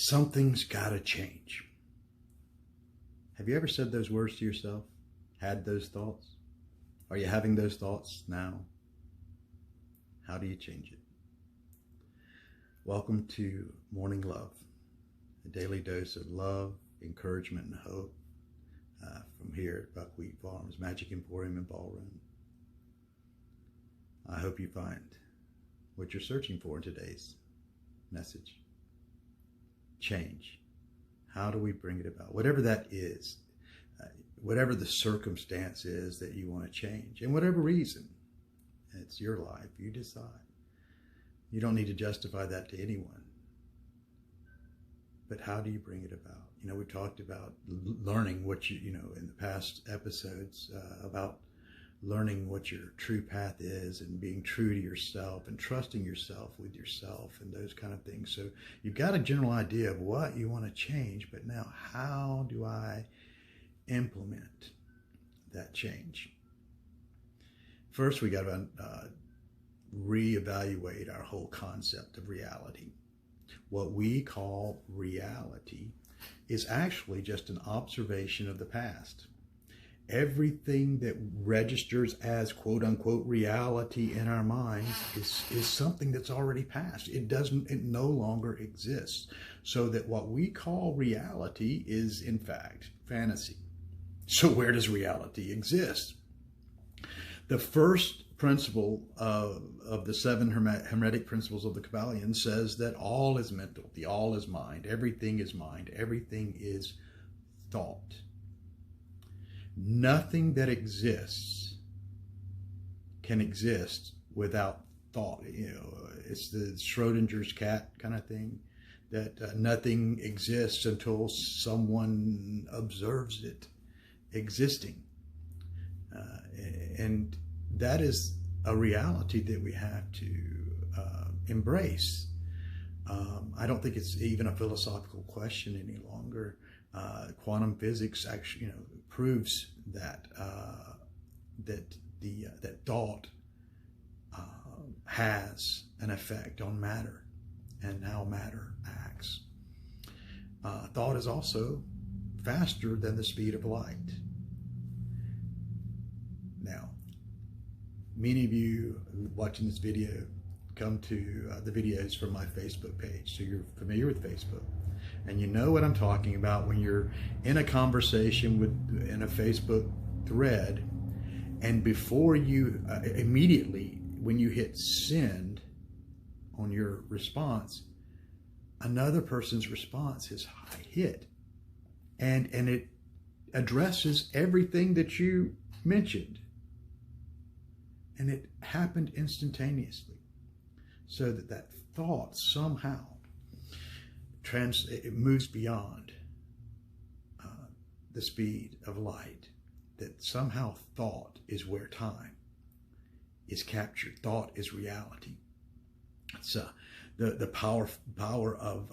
something's got to change. Have you ever said those words to yourself? Had those thoughts? Are you having those thoughts now? How do you change it? Welcome to Morning Love, a daily dose of love, encouragement, and hope from here at Buckwheat Farms, Magic Emporium and Ballroom. I hope you find what you're searching for in today's message. Change. How do we bring it about? Whatever that is, whatever the circumstance is that you want to change, and whatever reason, it's your life, you decide. You don't need to justify that to anyone. But how do you bring it about? You know, we talked about learning what you know, in the past episodes about learning what your true path is and being true to yourself and trusting yourself with yourself and those kind of things. So you've got a general idea of what you want to change, but now how do I implement that change? First, we got to reevaluate our whole concept of reality. What we call reality is actually just an observation of the past. Everything that registers as quote unquote reality in our minds is something that's already passed. It no longer exists. So that what we call reality is in fact fantasy. So where does reality exist? The first principle of the seven Hermetic principles of the Kabbalion says that all is mental, the all is mind, everything is thought. Nothing that exists can exist without thought. You know, it's the Schrodinger's cat kind of thing, that nothing exists until someone observes it existing. And that is a reality that we have to embrace. I don't think it's even a philosophical question any longer. Quantum physics actually, proves that that thought has an effect on matter and how matter acts. Thought is also faster than the speed of light. Now, many of you watching this video come to the videos from my Facebook page, so you're familiar with Facebook. And you know what I'm talking about when you're in a conversation in a Facebook thread, and before you, immediately when you hit send on your response, another person's response is hit. And it addresses everything that you mentioned. And it happened instantaneously. So that thought somehow it moves beyond the speed of light. That somehow thought is where time is captured. Thought is reality. It's the power of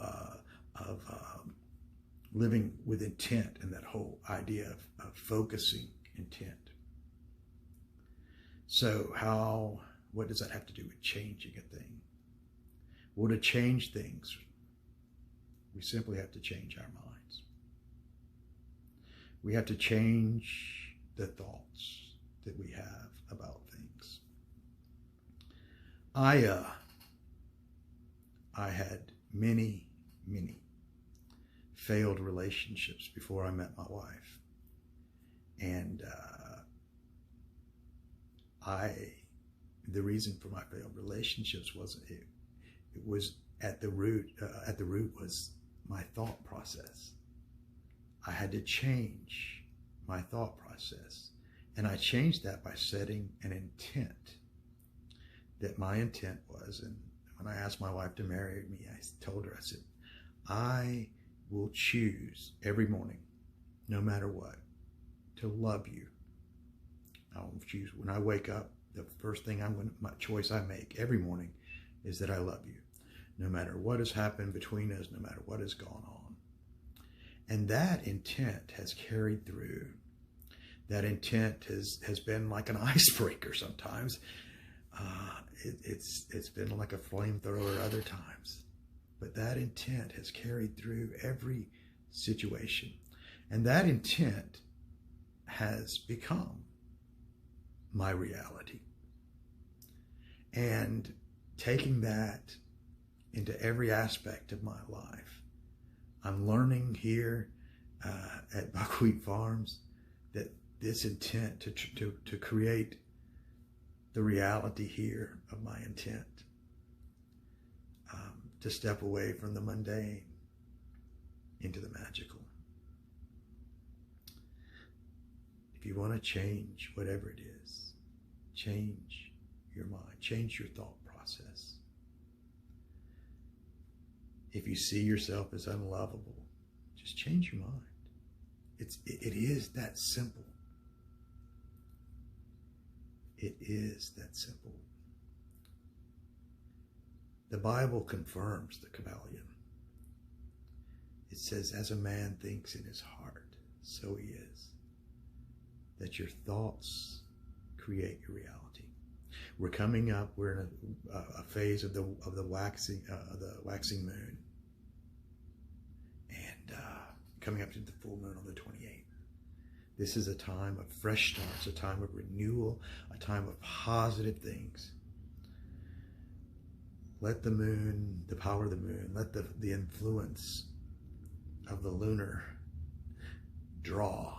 living with intent, and that whole idea of focusing intent. So what does that have to do with changing a thing? Well, to change things, we simply have to change our minds. We have to change the thoughts that we have about things. I had many failed relationships before I met my wife. And the reason for my failed relationships was it was at the root was my thought process. I had to change my thought process. And I changed that by setting an intent. That my intent was, and when I asked my wife to marry me, I told her, I said, I will choose every morning, no matter what, to love you. I will choose when I wake up, the first thing my choice I make every morning is that I love you. No matter what has happened between us, no matter what has gone on. And that intent has carried through. That intent has been like an icebreaker sometimes. It's been like a flamethrower other times. but that intent has carried through every situation. And that intent has become my reality. And taking that into every aspect of my life, I'm learning here at Buckwheat Farms that this intent to create the reality here of my intent, to step away from the mundane into the magical. If you want to change whatever it is, change your mind, change your thought process. If you see yourself as unlovable, just change your mind. It is that simple. It is that simple. The Bible confirms the Kabbalion. It says, as a man thinks in his heart, so he is. That your thoughts create your reality. We're coming up, we're in a phase of the waxing moon. And coming up to the full moon on the 28th. This is a time of fresh starts, a time of renewal, a time of positive things. Let the moon, the power of the moon, let the influence of the lunar draw,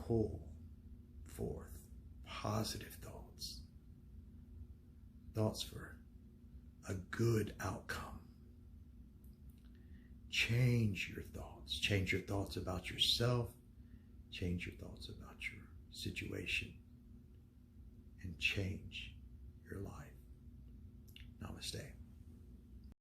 pull forth positive thoughts. Thoughts for a good outcome. Change your thoughts. Change your thoughts about yourself. Change your thoughts about your situation. And change your life. Namaste.